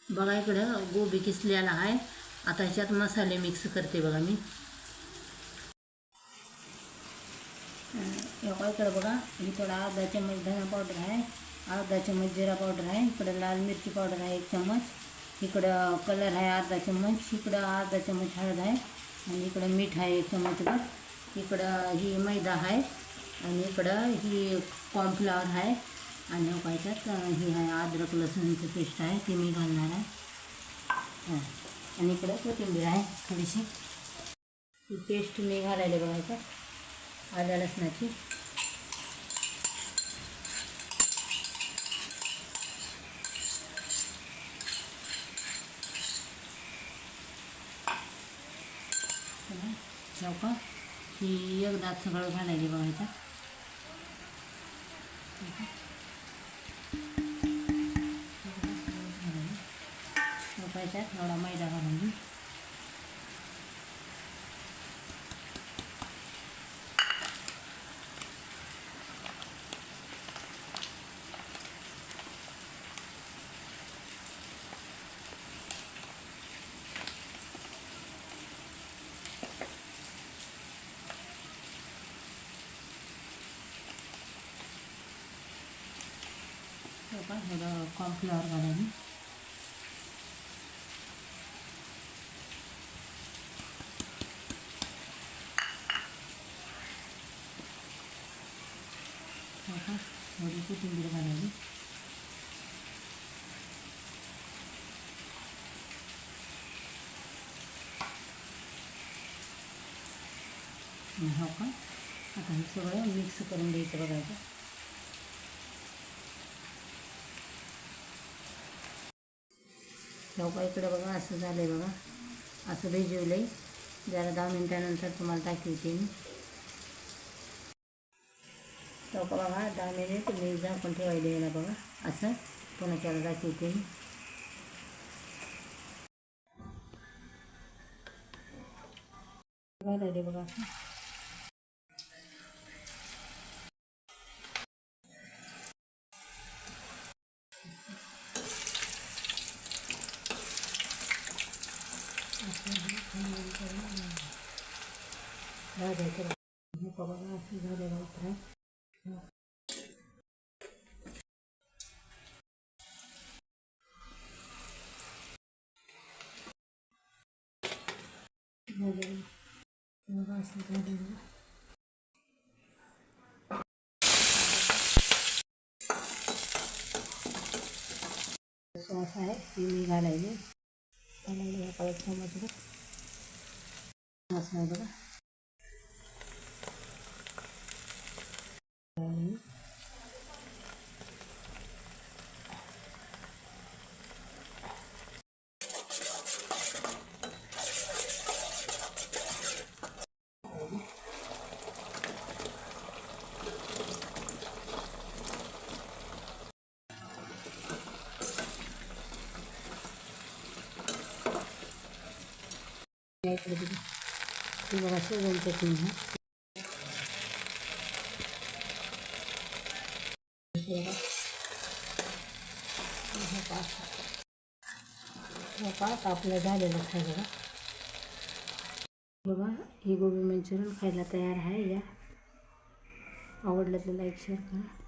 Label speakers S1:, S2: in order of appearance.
S1: बघा इकडं गोबी किसलेला आहे. आता ह्याच्यात मसाले मिक्स करते बघा मी. इकडं बघा, इकडं अर्धा चम्मच धना पावडर आहे, अर्धा चम्मच जिरा पावडर आहे, इकडं लाल मिरची पावडर आहे 1 चम्मच, इकडं कलर आहे अर्धा चम्मच, इकडं अर्धा चम्मच हळद आहे, आणि इकडं मीठ आहे 1 चम्मचभर, इकडं ही मैदा आहे, आणि इकडं ही कॉर्नफ्लॉवर आहे, आणि ह्याच्यात ही आहे अद्रक लसूणची पेस्ट आहे, ती मी घालणार आहे. हां, आणि इकडं कोथिंबीर आहे थोडीशी. ही पेस्ट मी घालायला बघायचं आल्या लसणाची. का ही एकदा सगळं घालायला बघायचं. थोडा मैदा घालून घेऊ. थोडं कॉर्नफ्लॉवर घालायला. थोडी कोथिंबीर घालायची. हो का, आता हे सगळं मिक्स करून द्यायचं बघायचं. चौका इकडे बघा असं झालं आहे बघा, असं भिजवलं आहे. जरा 10 मिनिटानंतर तुम्हाला दाखवते मी. चौका बघा 10 मिनिट मी झाकून ठेवायला यायला बघा, असं पुन्हा त्याला दाखवते मी. घालायला बघा असं. भाजायचं बघा असं झालेलं फ्राय. असं झालेलं सॉस आहे ती मी घालायली परत चमच मसाला बघा. इकडे बघा शेवण चटणी आपलं झालेलं आहे बघा. बघा ही गोबी मंचुरियन खायला तयार आहे. या आवडलं तर लाईक शेअर करा.